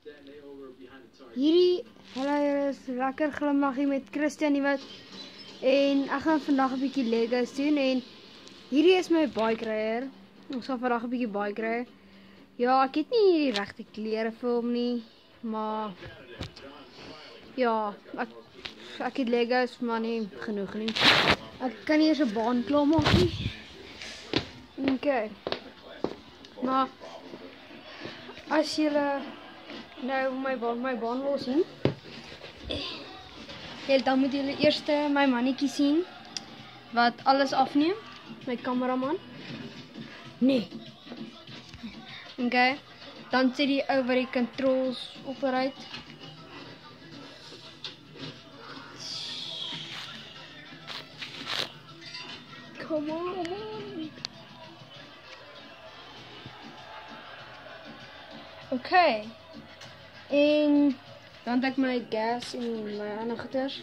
Hierdie, hulle is lekker glimlaggie met Christian Nieuwoud. En ek gaan vandag 'n bietjie Legos doen en hierdie is my bike ryer. Ons gaan vandag 'n bietjie bike ry. Ja, ek het nie die regte klere vir hom nie, maar ja, ek het Legos, maar nie genoeg nie. Ek kan nie eens 'n baan klaarmaak nie. Okay. Maar as julle nou my baan wil sien, dan moet julle eers my mannetjie sien wat alles afneem, my kameraman. Nee. Okay. Dan sit die ou wat die controls operate. Come on. Okay. En dan het ek my gas en my ander goeders.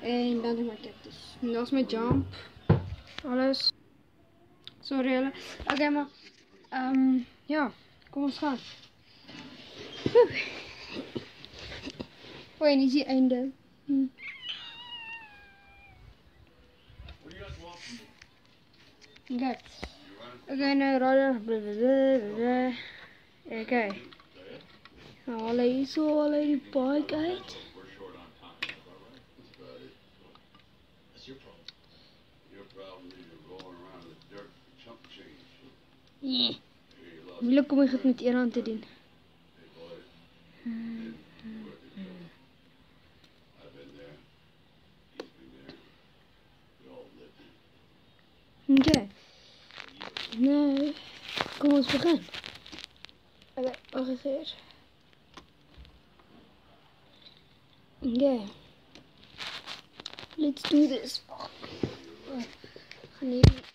En dan het ek my cactus. En dat is my jump. Alles. Sorry julle. Okay, maar ja, kom ons gaan. Oei, nie die einde. Okay. Okay, nou radar. Okay. Haal hy so die bike uit. Nee. Moeilik om dit met een hand te doen. Okay. Nou, kom ons begin. Okay, wacht eens. Okay. Let's do this. Gaan hierdie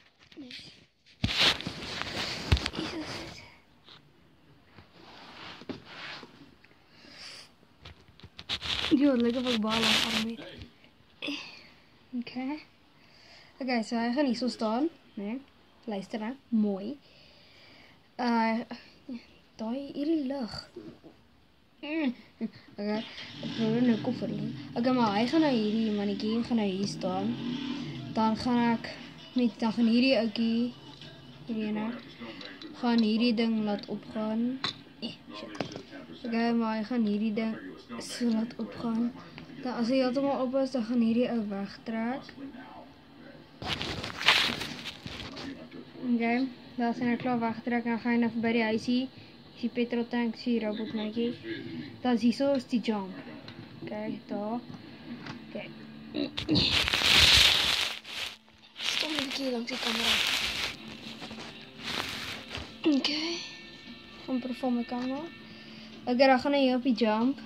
die wat lyk of ek baal aan arm het. Okay. Okay, so hy gaan hier so staan. Nee, luister nou, mooi. Daai hierdie lig. Okay, ek wil nou koffer doen. Okay, maar hy gaan nou hierdie mannetjie gaan nou hier staan. Dan gaan hierdie ouetjie hierdie gaan hierdie ding laat opgaan. Shit. Okay, maar hy gaan hierdie ding so laat opgaan. Dan as hy heeltemal op is, dan gaan hierdie ou wegtrek. Okay, dan is hy nou klaar weggetrek en gaan hy nou by die huisie. Die petrol tank, die robotmaatjie. Dan is hier is die jump. Okay, daar. Okay. Stom 'n bietjie langs die kamera. Okay. Gaan perform my kamera. Okay, dan gaan hy hier op die jump.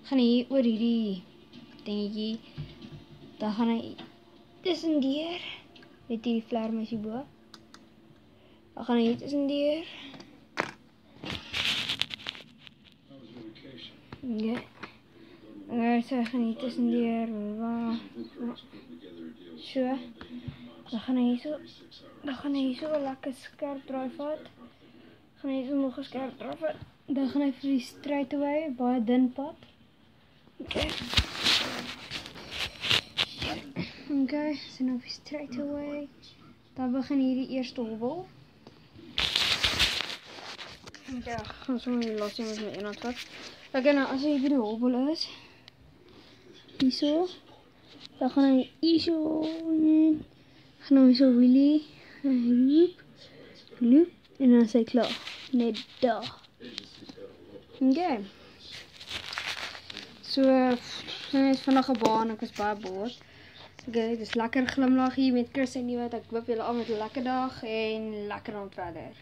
Gaan hy hier oor hierdie dingetjie. Dan gaan hy tussendeur met die vlermuisie bo. Dan gaan hy hier tussendeur. Ja. So gaan hy tussendeur. So. Dan gaan hy so 'n lekker skerp draai vat. Gaan hy so nog 'n skerp draai vat. Dan gaan hy vir die straightaway, baie dun pad. Okay. Okay, so nou vir straightaway. Dan begin hierdie eerste hobbel. Ja, gaan so die laaste met my een hand vat. Okay, nou as hy by die hobbel is, hierso, dan gaan hy hierso, gaan hy so wheelie, loop, en dan is hy klaar. Net daar. Okay. So, dit is vandag 'n baan, ek is baie boos. Okay, dit is lekker glimlag hier met Christian Nieuwoud. Ek hoop julle almal het 'n lekker dag en lekker aand verder.